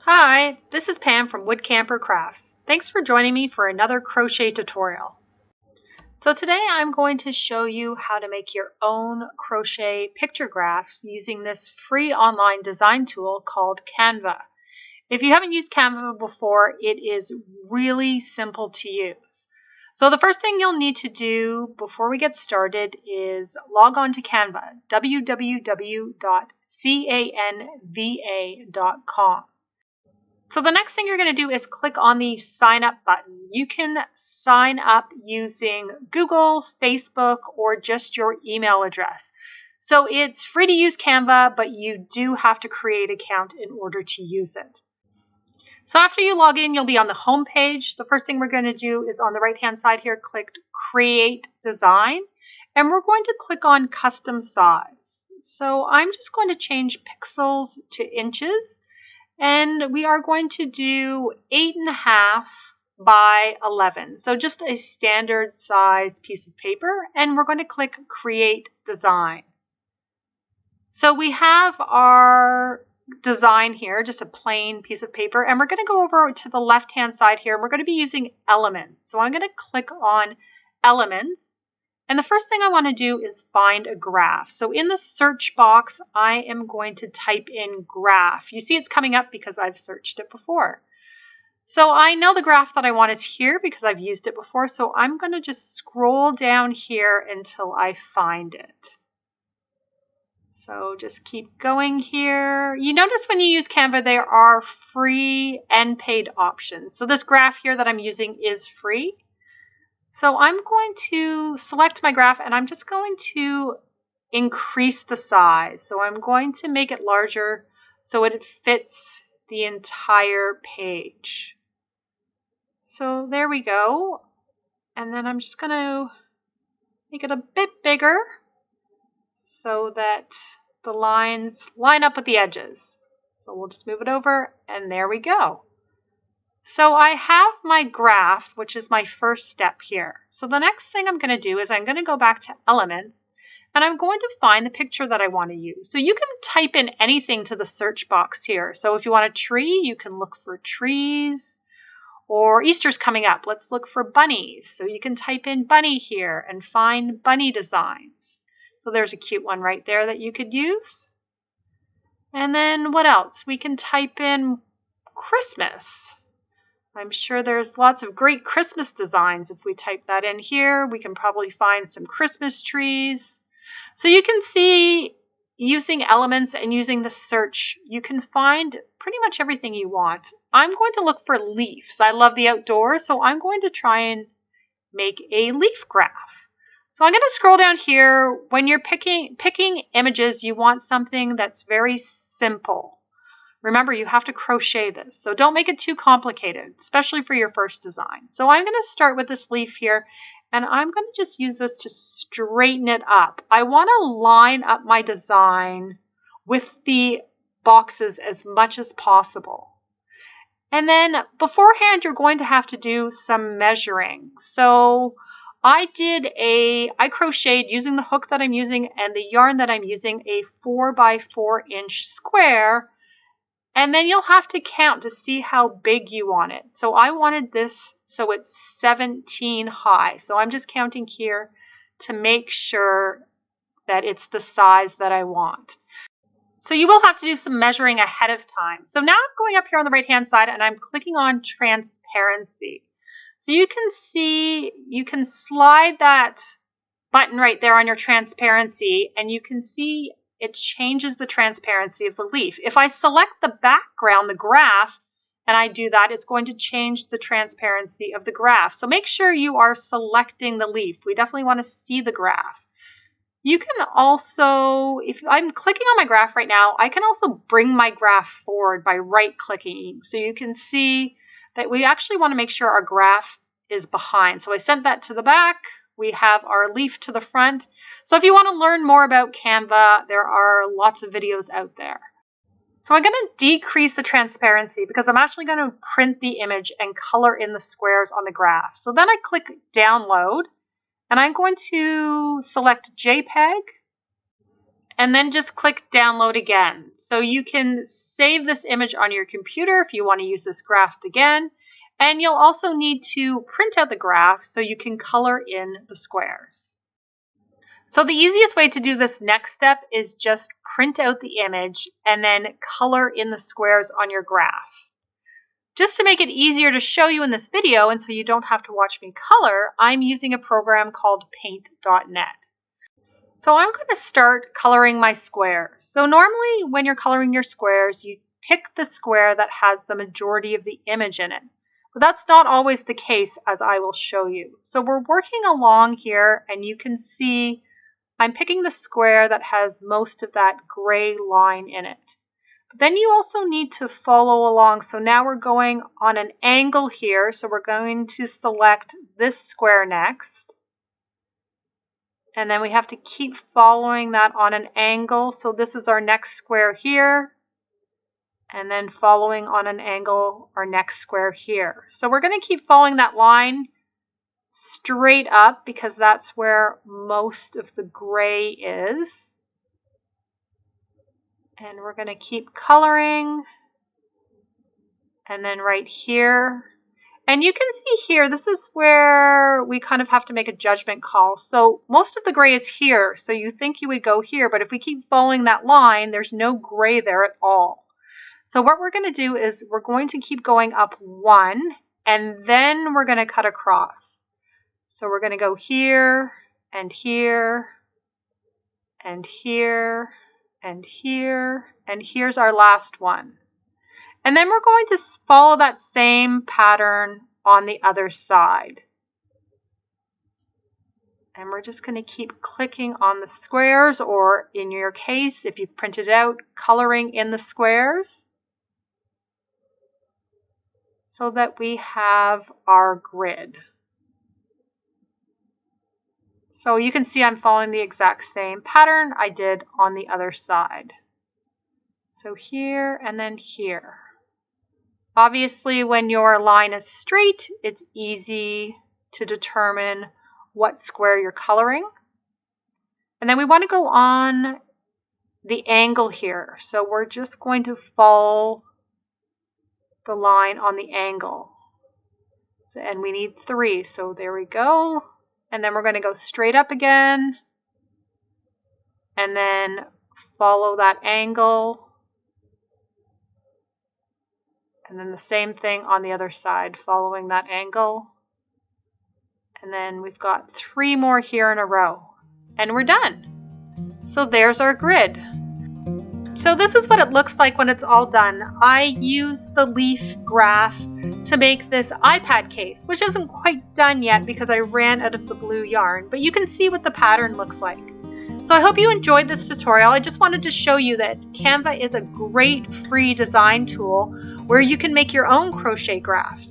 Hi, this is Pam from Woodcamper Crafts. Thanks for joining me for another crochet tutorial. So today I'm going to show you how to make your own crochet picture graphs using this free online design tool called Canva. If you haven't used Canva before, it is really simple to use. So the first thing you'll need to do before we get started is log on to Canva, www.canva.com. So the next thing you're going to do is click on the sign up button. You can sign up using Google, Facebook, or just your email address. So it's free to use Canva, but you do have to create an account in order to use it. So after you log in, you'll be on the home page. The first thing we're going to do is on the right hand side here, click Create Design, and we're going to click on Custom Size. So I'm just going to change pixels to inches. And we are going to do 8.5 by 11. So just a standard size piece of paper. And we're going to click Create Design. So we have our design here, just a plain piece of paper. And we're going to go over to the left-hand side here. And we're going to be using elements. So I'm going to click on Elements. And the first thing I want to do is find a graph. So in the search box, I am going to type in graph. You see it's coming up because I've searched it before. So I know the graph that I want is here because I've used it before. So I'm going to just scroll down here until I find it. So just keep going here. You notice when you use Canva, there are free and paid options. So this graph here that I'm using is free. So I'm going to select my graph and I'm just going to increase the size. So I'm going to make it larger so it fits the entire page. So there we go. And then I'm just going to make it a bit bigger so that the lines line up with the edges. So we'll just move it over and there we go. So I have my graph, which is my first step here. So the next thing I'm going to do is I'm going to go back to Elements, and I'm going to find the picture that I want to use. So you can type in anything to the search box here. So if you want a tree, you can look for trees, or Easter's coming up. Let's look for bunnies. So you can type in bunny here and find bunny designs. So there's a cute one right there that you could use. And then what else? We can type in Christmas. I'm sure there's lots of great Christmas designs. If we type that in here, we can probably find some Christmas trees. So you can see using elements and using the search, you can find pretty much everything you want. I'm going to look for leaves. I love the outdoors, so I'm going to try and make a leaf graph. So I'm going to scroll down here. When you're picking images, you want something that's very simple. Remember, you have to crochet this, so don't make it too complicated, especially for your first design. So I'm going to start with this leaf here, and I'm going to just use this to straighten it up. I want to line up my design with the boxes as much as possible. And then beforehand, you're going to have to do some measuring. So I crocheted using the hook that I'm using and the yarn that I'm using, a 4 by 4 inch square. And then you'll have to count to see how big you want it. So I wanted this so it's 17 high. So I'm just counting here to make sure that it's the size that I want. So you will have to do some measuring ahead of time. So now I'm going up here on the right hand side and I'm clicking on transparency. So you can see, you can slide that button right there on your transparency and you can see it changes the transparency of the leaf. If I select the background, the graph, and I do that, it's going to change the transparency of the graph. So make sure you are selecting the leaf. We definitely want to see the graph. You can also, if I'm clicking on my graph right now, I can also bring my graph forward by right-clicking. So you can see that we actually want to make sure our graph is behind. So I sent that to the back. We have our leaf to the front. So if you want to learn more about Canva, there are lots of videos out there. So I'm going to decrease the transparency because I'm actually going to print the image and color in the squares on the graph. So then I click download and I'm going to select JPEG and then just click download again. So you can save this image on your computer if you want to use this graph again. And you'll also need to print out the graph so you can color in the squares. So the easiest way to do this next step is just print out the image and then color in the squares on your graph. Just to make it easier to show you in this video and so you don't have to watch me color, I'm using a program called paint.net. So I'm going to start coloring my squares. So normally when you're coloring your squares, you pick the square that has the majority of the image in it. But that's not always the case, as I will show you. So we're working along here and you can see I'm picking the square that has most of that gray line in it. But then you also need to follow along. So now we're going on an angle here. So we're going to select this square next. And then we have to keep following that on an angle. So this is our next square here. And then following on an angle, our next square here. So we're going to keep following that line straight up because that's where most of the gray is. And we're going to keep coloring. And then right here. And you can see here, this is where we kind of have to make a judgment call. So most of the gray is here. So you think you would go here, but if we keep following that line, there's no gray there at all. So what we're going to do is we're going to keep going up one, and then we're going to cut across. So we're going to go here, and here, and here, and here, and here's our last one. And then we're going to follow that same pattern on the other side. And we're just going to keep clicking on the squares, or in your case, if you've printed out, coloring in the squares, so that we have our grid. So you can see I'm following the exact same pattern I did on the other side. So here and then here. Obviously, when your line is straight, it's easy to determine what square you're coloring. And then we want to go on the angle here. So we're just going to follow the line on the angle. So, and we need 3. So there we go. And then we're going to go straight up again. And then follow that angle. And then the same thing on the other side, following that angle. And then we've got 3 more here in a row. And we're done. So there's our grid. So this is what it looks like when it's all done. I used the leaf graph to make this iPad case, which isn't quite done yet because I ran out of the blue yarn, but you can see what the pattern looks like. So I hope you enjoyed this tutorial. I just wanted to show you that Canva is a great free design tool where you can make your own crochet graphs.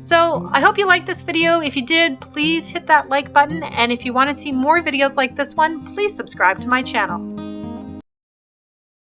So I hope you liked this video. If you did, please hit that like button, and if you want to see more videos like this one, please subscribe to my channel.